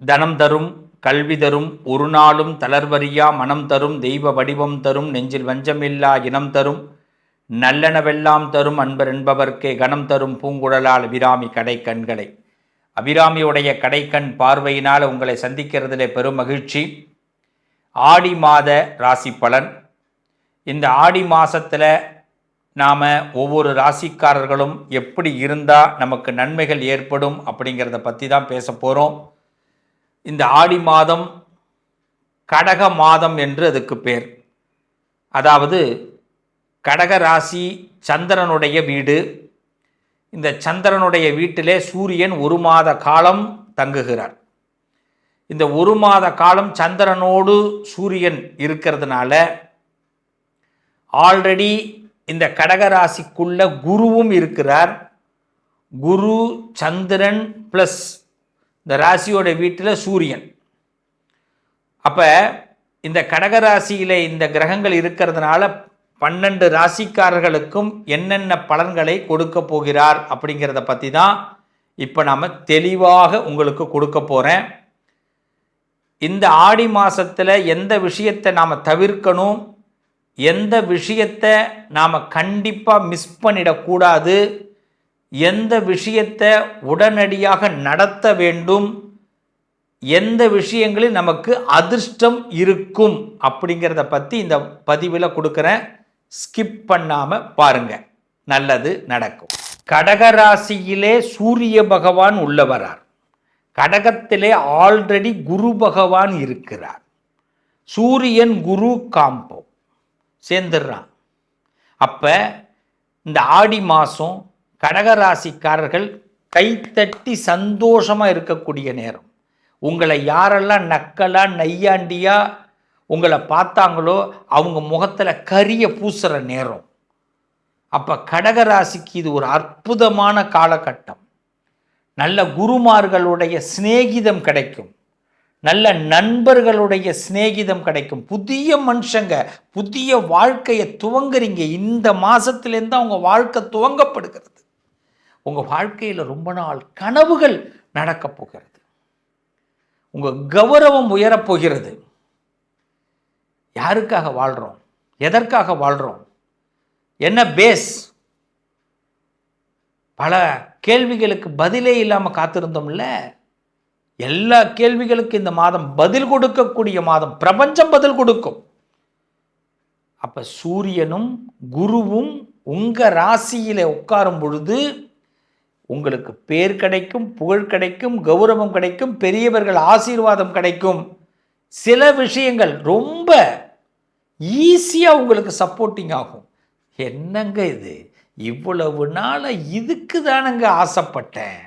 தனம் தரும், கல்வி தரும், ஒரு நாளும் தளர்வறியா மனம் தரும், தெய்வ வடிவம் தரும், நெஞ்சில் வஞ்சமில்லா இனம் தரும், நல்லனவெல்லாம் தரும் அன்பர் என்பவர்க்கே கணம் தரும் பூங்குழலால் அபிராமி கடைக்கண்களை. அபிராமியுடைய கடைக்கண் பார்வையினால் உங்களை சந்திக்கிறதுல பெரும் மகிழ்ச்சி. ஆடி மாத ராசி பலன். இந்த ஆடி மாதத்தில் நாம் ஒவ்வொரு ராசிக்காரர்களும் எப்படி இருந்தால் நமக்கு நன்மைகள் ஏற்படும் அப்படிங்கிறத பற்றி தான் பேச போகிறோம். இந்த ஆடி மாதம் கடக மாதம் என்று அதுக்கு பேர். அதாவது கடக ராசி சந்திரனுடைய வீடு. இந்த சந்திரனுடைய வீட்டிலே சூரியன் ஒரு மாத காலம் தங்குகிறார். இந்த ஒரு மாத காலம் சந்திரனோடு சூரியன் இருக்கிறதுனால ஆல்ரெடி இந்த கடகராசிக்குள்ள குருவும் இருக்கிறார். குரு சந்திரன் ப்ளஸ் இந்த ராசியோட வீட்டில் சூரியன். அப்போ இந்த கடகராசியில் இந்த கிரகங்கள் இருக்கிறதுனால 12 ராசிக்காரர்களுக்கும் என்னென்ன பலன்களை கொடுக்க போகிறார் அப்படிங்கிறத பற்றி தான் இப்போ நாம் தெளிவாக உங்களுக்கு கொடுக்க போகிறேன். இந்த ஆடி மாதத்தில் எந்த விஷயத்தை நாம் தவிர்க்கணும், எந்த விஷயத்தை நாம் கண்டிப்பாக மிஸ் பண்ணிடக்கூடாது, எந்த விஷயத்தை உடனடியாக நடத்த வேண்டும், எந்த விஷயங்களில் நமக்கு அதிர்ஷ்டம் இருக்கும் அப்படிங்கிறத பற்றி இந்த பதிவில் கொடுக்குறேன். ஸ்கிப் பண்ணாமல் பாருங்கள், நல்லது நடக்கும். கடகராசியிலே சூரிய பகவான் உள்ளவரார். கடகத்திலே ஆல்ரெடி குரு பகவான் இருக்கிறார். சூரியன் குரு காம்போ சேர்ந்துடுறான். அப்போ இந்த ஆடி மாதம் கடகராசிக்காரர்கள் கைத்தட்டி சந்தோஷமாக இருக்கக்கூடிய நேரம். உங்களை யாரெல்லாம் நக்கலா நையாண்டியா உங்களை பார்த்தாங்களோ அவங்க முகத்தில் கரிய பூசுகிற நேரம். அப்போ கடகராசிக்கு இது ஒரு அற்புதமான காலகட்டம். நல்ல குருமார்களுடைய சிநேகிதம் கிடைக்கும், நல்ல நண்பர்களுடைய சிநேகிதம் கிடைக்கும், புதிய மனுஷங்க புதிய வாழ்க்கையை துவங்குறீங்க. இந்த மாதத்துலேருந்து அவங்க வாழ்க்கை துவங்கப்படுகிறது. உங்கள் வாழ்க்கையில் ரொம்ப நாள் கனவுகள் நடக்கப் போகிறது. உங்கள் கௌரவம் உயரப்போகிறது. யாருக்காக வாழ்கிறோம், எதற்காக வாழ்கிறோம், என்ன பேஸ்? பல கேள்விகளுக்கு பதிலே இல்லாமல் காத்திருந்தோம்ல. எல்லா கேள்விகளுக்கும் இந்த மாதம் பதில் கொடுக்கக்கூடிய மாதம். பிரபஞ்சம் பதில் கொடுக்கும். அப்போ சூரியனும் குருவும் உங்கள் ராசியில் உட்காரும் பொழுது உங்களுக்கு பேர் கிடைக்கும், புகழ் கிடைக்கும், கௌரவம் கிடைக்கும், பெரியவர்கள் ஆசீர்வாதம் கிடைக்கும். சில விஷயங்கள் ரொம்ப ஈஸியாக உங்களுக்கு சப்போர்ட்டிங் ஆகும். என்னங்க இது, இவ்வளவு நாள் இதுக்கு தானங்க ஆசைப்பட்டேன்,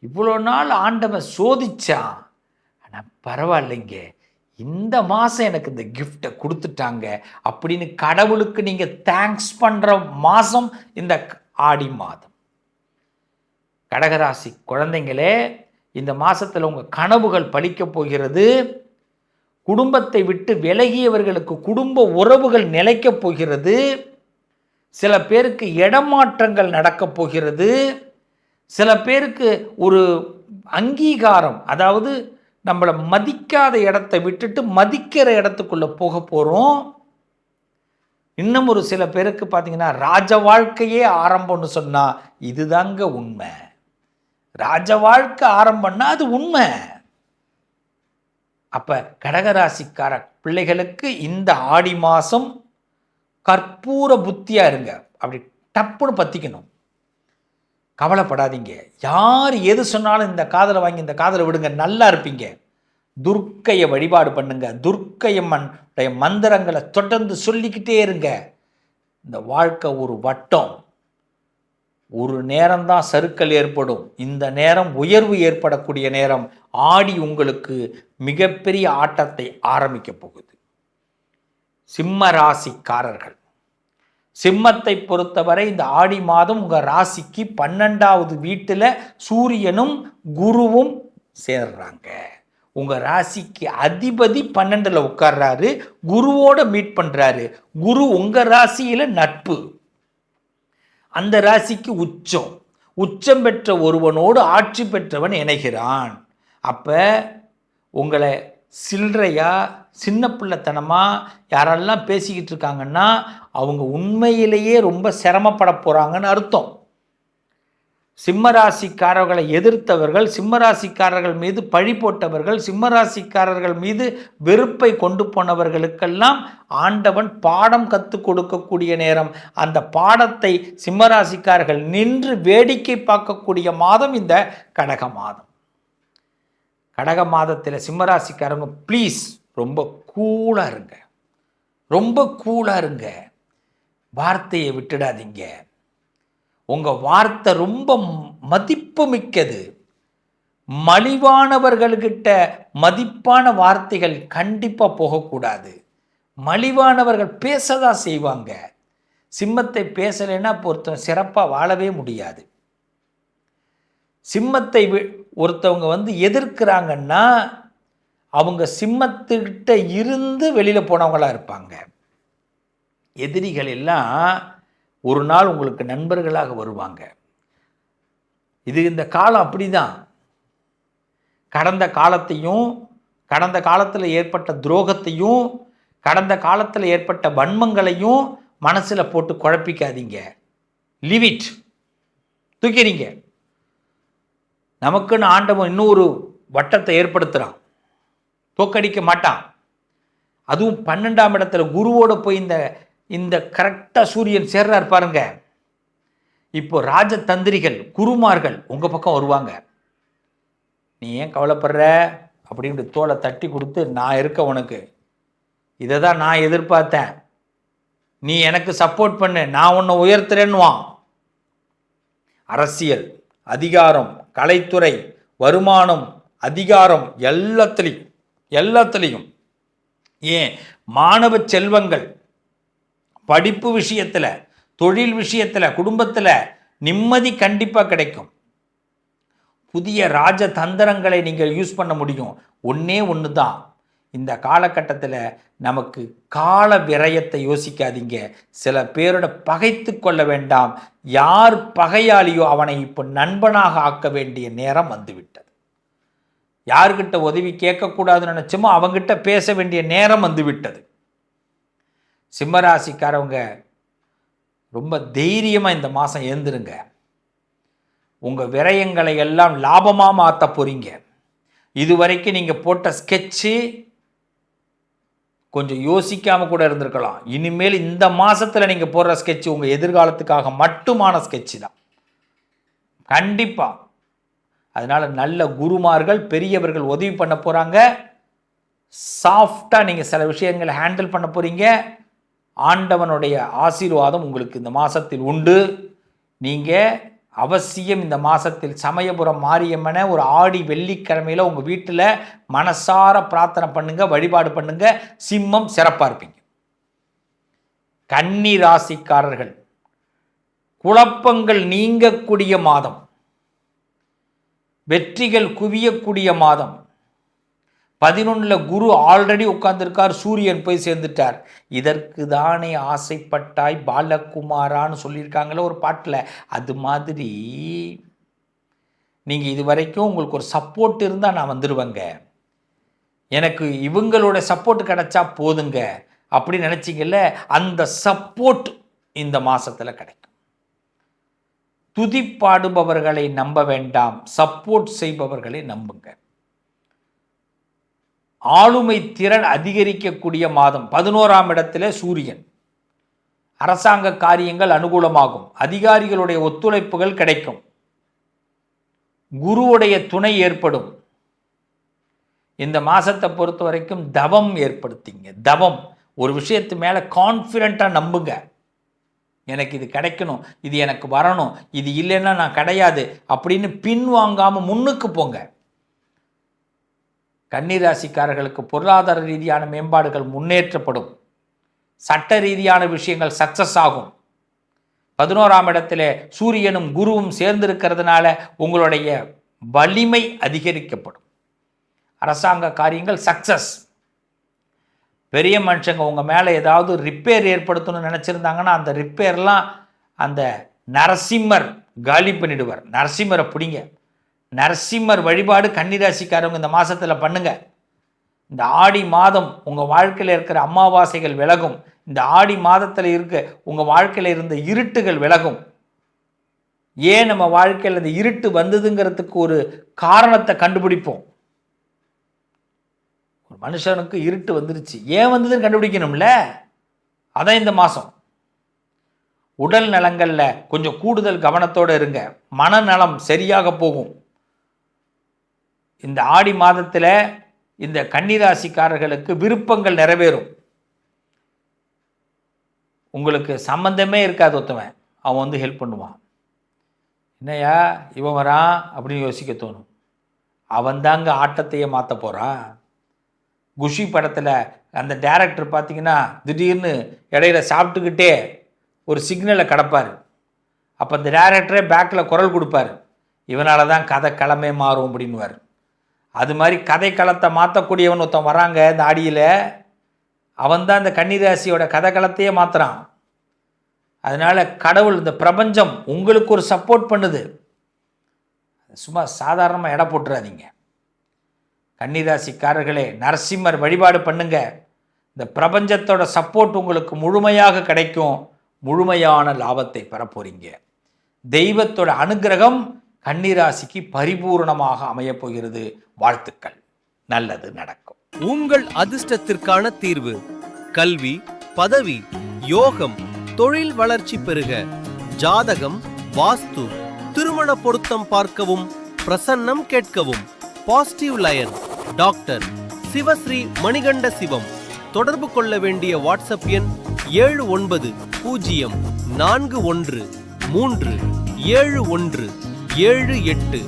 இவ்வளோ நாள் ஆண்டவன் சோதிச்சான், ஆனால் பரவாயில்லைங்க, இந்த மாதம் எனக்கு இந்த கிஃப்டை கொடுத்துட்டாங்க அப்படின்னு கடவுளுக்கு நீங்கள் தேங்க்ஸ் பண்ணுற மாதம் இந்த ஆடி மாதம். கடகராசி குழந்தைங்களே, இந்த மாதத்தில் உங்கள் கனவுகள் பலிக்கப் போகிறது. குடும்பத்தை விட்டு விலகியவர்களுக்கு குடும்ப உறவுகள் நிலைக்கப் போகிறது. சில பேருக்கு இடமாற்றங்கள் நடக்கப் போகிறது. சில பேருக்கு ஒரு அங்கீகாரம், அதாவது நம்மளை மதிக்காத இடத்தை விட்டுட்டு மதிக்கிற இடத்துக்குள்ளே போக போகிறோம். இன்னும் ஒரு சில பேருக்கு பார்த்தீங்கன்னா ராஜ வாழ்க்கையே ஆரம்பம்னு சொன்னால் இதுதாங்க உண்மை. ராஜ வாழ்க்கை ஆரம்பம்னா அது உண்மை. அப்போ கடகராசிக்கார பிள்ளைகளுக்கு இந்த ஆடி மாதம் கற்பூர புத்தியாக இருங்க. அப்படி டப்புன்னு பற்றிக்கணும். கவலைப்படாதீங்க. யார் எது சொன்னாலும் இந்த காதலை வாங்கி இந்த காதலை விடுங்க, நல்லா இருப்பீங்க. துர்க்கையை வழிபாடு பண்ணுங்க. துர்க்கையம்மனுடைய மந்திரங்களை தொடர்ந்து சொல்லிக்கிட்டே இருங்க. இந்த வாழ்க்கை ஒரு வட்டம். ஒரு நேரம்தான் சறுக்கல் ஏற்படும். இந்த நேரம் உயர்வு ஏற்படக்கூடிய நேரம். ஆடி உங்களுக்கு மிகப்பெரிய ஆட்டத்தை ஆரம்பிக்க போகுது. சிம்ம ராசிக்காரர்கள், சிம்மத்தை பொறுத்தவரை இந்த ஆடி மாதம் உங்கள் ராசிக்கு 12வது வீட்டில் சூரியனும் குருவும் சேர்றாங்க. உங்கள் ராசிக்கு அதிபதி 12ல் உட்கார்றாரு, குருவோட மீட் பண்ணுறாரு. குரு உங்கள் ராசியில் நட்பு, அந்த ராசிக்கு உச்சம். உச்சம் பெற்ற ஒருவனோடு ஆட்சி பெற்றவன் இணைகிறான். அப்போ உங்களை சில்லறையா சின்ன பிள்ளைத்தனமாக யாரெல்லாம் பேசிக்கிட்டு இருக்காங்கன்னா அவங்க உண்மையிலேயே ரொம்ப சிரமப்பட போகிறாங்கன்னு அர்த்தம். சிம்மராசிக்காரர்களை எதிர்த்தவர்கள், சிம்மராசிக்காரர்கள் மீது பழி போட்டவர்கள், சிம்மராசிக்காரர்கள் மீது வெறுப்பை கொண்டு போனவர்களுக்கெல்லாம் ஆண்டவன் பாடம் கற்றுக் கொடுக்கக்கூடிய நேரம். அந்த பாடத்தை சிம்மராசிக்காரர்கள் நின்று வேடிக்கை பார்க்கக்கூடிய மாதம் இந்த கடக மாதம். கடக மாதத்தில் சிம்மராசிக்காரங்க ப்ளீஸ் ரொம்ப கூலாக இருங்க, ரொம்ப கூலாக இருங்க. வார்த்தையை விட்டுடாதீங்க. உங்கள் வார்த்தை ரொம்ப மதிப்பு மிக்கது. மலிவானவர்கள்கிட்ட மதிப்பான வார்த்தைகள் கண்டிப்பாக போகக்கூடாது. மலிவானவர்கள் பேசதான் செய்வாங்க. சிம்மத்தை பேசலைன்னா பொறுத்தவங்க சிறப்பாக வாழவே முடியாது. சிம்மத்தை ஒருத்தவங்க எதிர்க்கிறாங்கன்னா அவங்க சிம்மத்துக்கிட்ட இருந்து வெளியில் போனவங்களா இருப்பாங்க. எதிரிகள் எல்லாம் ஒரு நாள் உங்களுக்கு நண்பர்களாக வருவாங்க. இந்த காலம் அப்படி தான். கடந்த காலத்தையும், கடந்த காலத்தில் ஏற்பட்ட துரோகத்தையும், கடந்த காலத்தில் ஏற்பட்ட வன்மங்களையும் மனசில் போட்டு குழப்பிக்காதீங்க. Leave it, தூக்கிறீங்க. நமக்குன்னு ஆண்டவன் இன்னொரு வட்டத்தை ஏற்படுத்துகிறான், தோக்கடிக்க மாட்டான். அதுவும் 12ஆம் இடத்துல குருவோடு போய் இந்த கரெக்டாக சூரியன் சேர்றார் பாருங்க. இப்போ ராஜதந்திரிகள் குருமார்கள் உங்கள் பக்கம் வருவாங்க. நீ ஏன் கவலைப்படுற அப்படின்னு தோலை தட்டி கொடுத்து, நான் இருக்க உனக்கு, இதை தான் நான் எதிர்பார்த்தேன், நீ எனக்கு சப்போர்ட் பண்ணு, நான் உன்னை உயர்த்துறேன்னுவான். அரசியல், அதிகாரம், கலைத்துறை, வருமானம், அதிகாரம் எல்லாத்துலேயும் ஏன் மாணவ செல்வங்கள் படிப்பு விஷயத்தில், தொழில் விஷயத்தில், குடும்பத்தில் நிம்மதி கண்டிப்பாக கிடைக்கும். புதிய ராஜதந்திரங்களை நீங்கள் யூஸ் பண்ண முடியும். ஒன்று தான், இந்த காலகட்டத்தில் நமக்கு கால விரயத்தை யோசிக்காதீங்க. சில பேரோட பகைத்து கொள்ள வேண்டாம். யார் பகையாளியோ அவனை இப்போ நண்பனாக ஆக்க வேண்டிய நேரம் வந்துவிட்டது. யார்கிட்ட உதவி கேட்கக்கூடாதுன்னு நினச்சோமோ அவங்ககிட்ட பேச வேண்டிய நேரம் வந்துவிட்டது. சிம்மராசிக்காரவங்க ரொம்ப தைரியமாக இந்த மாதம் எழுந்துருங்க. உங்கள் விரயங்களை எல்லாம் லாபமாக மாற்ற போகிறீங்க. இதுவரைக்கும் நீங்கள் போட்ட ஸ்கெட்சு கொஞ்சம் யோசிக்காமல் கூட இருந்திருக்கலாம். இனிமேல் இந்த மாதத்தில் நீங்கள் போடுற ஸ்கெட்சு உங்கள் எதிர்காலத்துக்காக மட்டுமான ஸ்கெட்சு தான் கண்டிப்பாக. அதனால் நல்ல குருமார்கள், பெரியவர்கள் உதவி பண்ண போகிறாங்க. சாஃப்டாக நீங்கள் சில விஷயங்களை ஹேண்டில் பண்ண போகிறீங்க. ஆண்டவனுடைய ஆசீர்வாதம் உங்களுக்கு இந்த மாதத்தில் உண்டு. நீங்கள் அவசியம் இந்த மாதத்தில் சமயபுரம் மாரியம்மனை ஒரு ஆடி வெள்ளிக்கிழமையில் உங்கள் வீட்டில் மனசார பிரார்த்தனை பண்ணுங்கள், வழிபாடு பண்ணுங்கள். சிம்மம் சிறப்பாக இருப்பீங்க. கன்னி ராசிக்காரர்கள் குழப்பங்கள் நீங்கக்கூடிய மாதம், வெற்றிகள் குவியக்கூடிய மாதம். 11 குரு ஆல்ரெடி உட்கார்ந்துருக்கார், சூரியன் போய் சேர்ந்துட்டார். இதற்கு தானே ஆசைப்பட்டாய் பாலகுமாரான்னு சொல்லியிருக்காங்களே ஒரு பாட்டில். அது மாதிரி நீங்கள் இது வரைக்கும் உங்களுக்கு ஒரு சப்போர்ட் இருந்தால் நான் வந்துடுவேங்க, எனக்கு இவங்களோட சப்போர்ட் கிடைச்சா போதுங்க அப்படின்னு நினச்சிங்கல்ல, அந்த சப்போர்ட் இந்த மாதத்தில் கிடைக்கும். துதிப்பாடுபவர்களை நம்ப வேண்டாம், சப்போர்ட் செய்பவர்களை நம்புங்க. ஆளுமை திறன் அதிகரிக்கக்கூடிய மாதம். 11ஆம் இடத்துல சூரியன். அரசாங்க காரியங்கள் அனுகூலமாகும். அதிகாரிகளுடைய ஒத்துழைப்புகள் கிடைக்கும். குருவுடைய துணை ஏற்படும். இந்த மாதத்தை பொறுத்த வரைக்கும் தவம் ஏற்படுத்திங்க. தவம், ஒரு விஷயத்து மேலே கான்ஃபிடென்ட்டாக நம்புங்க. எனக்கு இது கிடைக்கணும், இது எனக்கு வரணும், இது இல்லைன்னா நான் கிடையாது அப்படின்னு பின்வாங்காமல் முன்னுக்கு போங்க. கன்னிராசிக்காரர்களுக்கு பொருளாதார ரீதியான மேம்பாடுகள் முன்னேற்றப்படும். சட்ட ரீதியான விஷயங்கள் சக்சஸ் ஆகும். 11ஆம் இடத்துல சூரியனும் குருவும் சேர்ந்திருக்கிறதுனால உங்களுடைய வலிமை அதிகரிக்கப்படும். அரசாங்க காரியங்கள் சக்சஸ். பெரிய மனுஷங்க உங்கள் மேலே ஏதாவது ரிப்பேர் ஏற்படுத்தணும்னு நினச்சிருந்தாங்கன்னா அந்த ரிப்பேர்லாம் அந்த நரசிம்மர் காலி பண்ணிடுவார். நரசிம்மரை பிடிங்க. நரசிம்மர் வழிபாடு கன்னிராசிக்காரவங்க இந்த மாதத்தில் பண்ணுங்க. இந்த ஆடி மாதம் உங்கள் வாழ்க்கையில் இருக்கிற அமாவாசைகள் விலகும். இந்த ஆடி மாதத்தில் இருக்க உங்கள் வாழ்க்கையில் இருந்த இருட்டுகள் விலகும். ஏன் நம்ம வாழ்க்கையில் இந்த இருட்டு வந்ததுங்கிறதுக்கு ஒரு காரணத்தை கண்டுபிடிப்போம். ஒரு மனுஷனுக்கு இருட்டு வந்துருச்சு, ஏன் வந்ததுன்னு கண்டுபிடிக்கணும்ல. அதான் இந்த மாதம். உடல் நலங்களில் கொஞ்சம் கூடுதல் கவனத்தோடு இருங்க. மனநலம் சரியாக போகும். இந்த ஆடி மாதத்தில் இந்த கன்னிராசிக்காரர்களுக்கு விருப்பங்கள் நிறைவேறும். உங்களுக்கு சம்பந்தமே இருக்காது ஒருத்தவன், அவன் வந்து ஹெல்ப் பண்ணுவான். என்னையா இவன் வரான் அப்படின்னு யோசிக்க தோணும். அவன் தாங்க ஆட்டத்தையே மாற்ற போகிறான். குஷி படத்தில் அந்த டைரக்டர் பார்த்தீங்கன்னா திடீர்னு இடையில சாப்பிட்டுக்கிட்டே ஒரு சிக்னலை கடப்பார். அப்போ அந்த டைரக்டரே பேக்கில் குரல் கொடுப்பார், இவனால தான் கதை களமே மாறும் அப்படின்வார். அது மாதிரி கதை களத்தை மாற்றக்கூடியவன் ஒருத்தன் வராங்க இந்த ஆடியில். அவன் தான் இந்த கன்னிராசியோட கதை களத்தையே மாற்றுறான். அதனால் கடவுள், இந்த பிரபஞ்சம் உங்களுக்கு ஒரு சப்போர்ட் பண்ணுது. சும்மா சாதாரணமாக எடை போட்டுறாதீங்க. கன்னிராசிக்காரர்களே, நரசிம்மர் வழிபாடு பண்ணுங்க. இந்த பிரபஞ்சத்தோட சப்போர்ட் உங்களுக்கு முழுமையாக கிடைக்கும். முழுமையான லாபத்தை பெற போறீங்க. தெய்வத்தோட அனுகிரகம் கன்னிராசிக்கு பரிபூர்ணமாக அமையப் போகிறது. வாழ்த்துக்கள், நல்லது நடக்கும். உங்கள் அதிர்ஷ்டத்திற்கான தீர்வு: கல்வி, பதவி, யோகம், தொழில் வளர்ச்சி பெருக. ஜாதகம், வாஸ்து, திருமண பொருத்தம் பார்க்கவும், பிரசன்னம் கேட்கவும். Positive line doctor Sivasri Manikanda Sivam. தொடர்பு கொள்ள வேண்டிய வாட்ஸ்அப் எண் 7904137178.